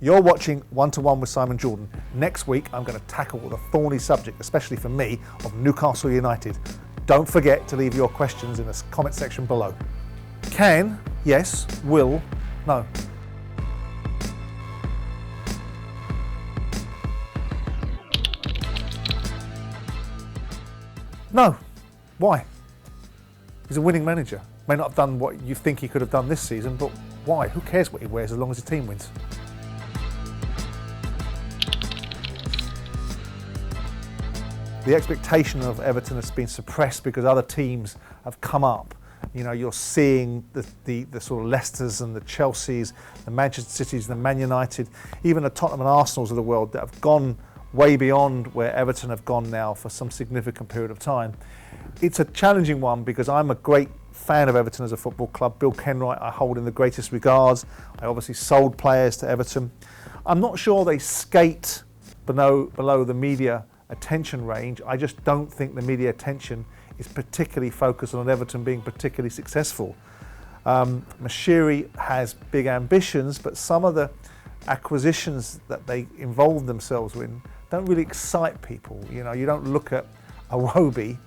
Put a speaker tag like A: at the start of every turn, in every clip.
A: You're watching One-to-One with Simon Jordan. Next week, I'm going to tackle the thorny subject, especially for me, of Newcastle United. Don't forget to leave your questions in the comment section below. Can, yes, will, no. No. Why? He's a winning manager. May not have done what you think he could have done this season, but why? Who cares what he wears as long as the team wins? The expectation of Everton has been suppressed because other teams have come up. You know, you're seeing the sort of Leicesters and the Chelseas, the Manchester Cities, the Man United, even the Tottenham and Arsenals of the world that have gone way beyond where Everton have gone now for some significant period of time. It's a challenging one because I'm a great fan of Everton as a football club. Bill Kenwright I hold in the greatest regards. I obviously sold players to Everton. I'm not sure they skate below the media attention range. I just don't think the media attention is particularly focused on Everton being particularly successful. Moshiri has big ambitions, but some of the acquisitions that they involve themselves in don't really excite people. You know, you don't look at Iwobi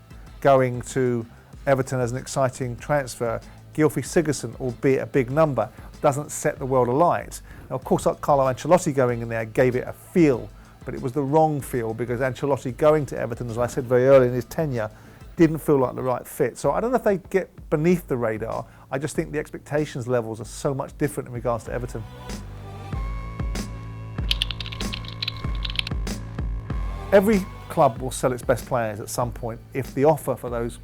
A: going to Everton as an exciting transfer. Gylfi Sigurdsson, albeit a big number, doesn't set the world alight. Now, of course, Carlo Ancelotti going in there gave it a feel, but it was the wrong feel because Ancelotti going to Everton, as I said very early in his tenure, didn't feel like the right fit. So I don't know if they get beneath the radar. I just think the expectations levels are so much different in regards to Everton. Every club will sell its best players at some point if the offer for those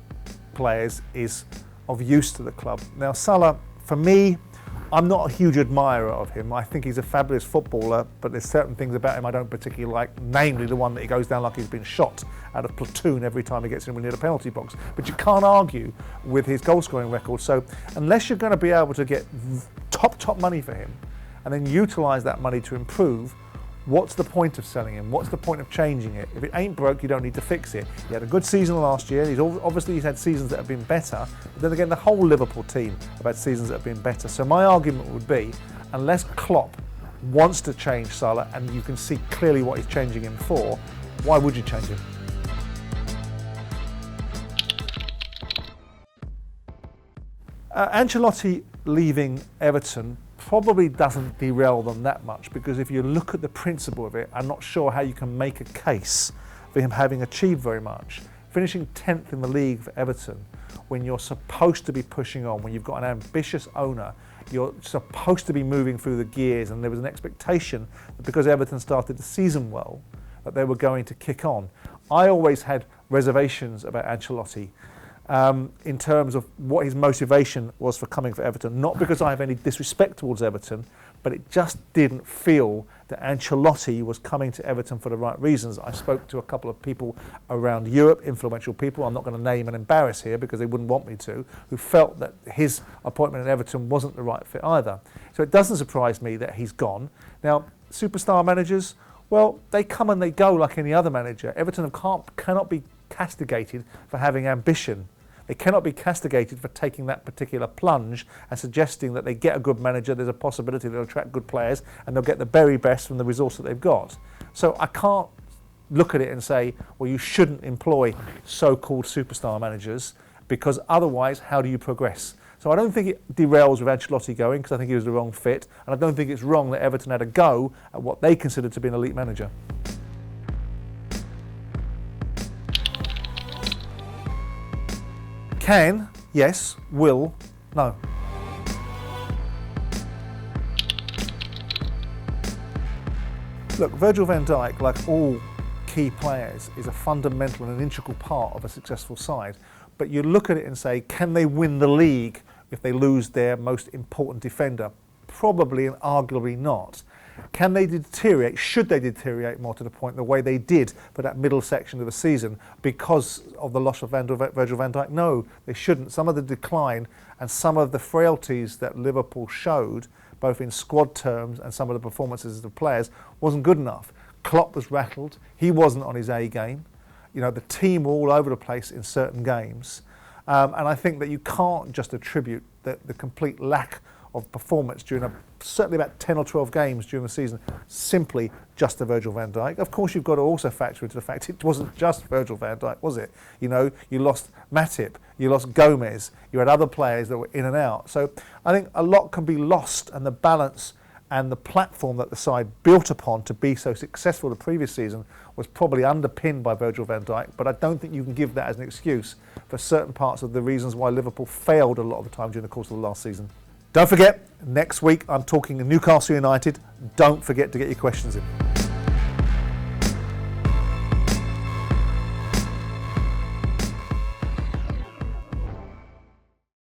A: players is of use to the club. Now, Salah, for me, I'm not a huge admirer of him. I think he's a fabulous footballer, but there's certain things about him I don't particularly like, namely the one that he goes down like he's been shot out of platoon every time he gets in near the penalty box. But you can't argue with his goal-scoring record. So unless you're going to be able to get top money for him and then utilise that money to improve, what's the point of selling him? What's the point of changing it? If it ain't broke, you don't need to fix it. He had a good season last year. He's had seasons that have been better. But then again, the whole Liverpool team have had seasons that have been better. So my argument would be, unless Klopp wants to change Salah, and you can see clearly what he's changing him for, why would you change him? Ancelotti leaving Everton probably doesn't derail them that much, because if you look at the principle of it, I'm not sure how you can make a case for him having achieved very much. Finishing 10th in the league for Everton, when you're supposed to be pushing on, when you've got an ambitious owner, you're supposed to be moving through the gears, and there was an expectation that because Everton started the season well, that they were going to kick on. I always had reservations about Ancelotti. In terms of what his motivation was for coming for Everton, not because I have any disrespect towards Everton, but it just didn't feel that Ancelotti was coming to Everton for the right reasons. I spoke to a couple of people around Europe, influential people, I'm not going to name and embarrass here because they wouldn't want me to, who felt that his appointment at Everton wasn't the right fit either. So it doesn't surprise me that he's gone. Now, superstar managers, well, they come and they go like any other manager. Everton cannot be castigated for having ambition. They cannot be castigated for taking that particular plunge and suggesting that they get a good manager, there's a possibility they'll attract good players and they'll get the very best from the resource that they've got. So I can't look at it and say, well, you shouldn't employ so-called superstar managers, because otherwise, how do you progress? So I don't think it derails with Ancelotti going, because I think he was the wrong fit, and I don't think it's wrong that Everton had a go at what they considered to be an elite manager. Can, yes. Will, no. Look, Virgil van Dijk, like all key players, is a fundamental and an integral part of a successful side. But you look at it and say, can they win the league if they lose their most important defender? Probably and arguably not. Can they deteriorate? Should they deteriorate more to the point the way they did for that middle section of the season because of the loss of Virgil van Dijk? No, they shouldn't. Some of the decline and some of the frailties that Liverpool showed, both in squad terms and some of the performances of the players, wasn't good enough. Klopp was rattled. He wasn't on his A game. You know, the team were all over the place in certain games. And I think that you can't just attribute the complete lack of performance during certainly about 10 or 12 games during the season, simply just to Virgil van Dijk. Of course, you've got to also factor into the fact it wasn't just Virgil van Dijk, was it? You know, you lost Matip, you lost Gomez, you had other players that were in and out. So I think a lot can be lost, and the balance and the platform that the side built upon to be so successful the previous season was probably underpinned by Virgil van Dijk, but I don't think you can give that as an excuse for certain parts of the reasons why Liverpool failed a lot of the time during the course of the last season. Don't forget, next week I'm talking Newcastle United. Don't forget to get your questions in.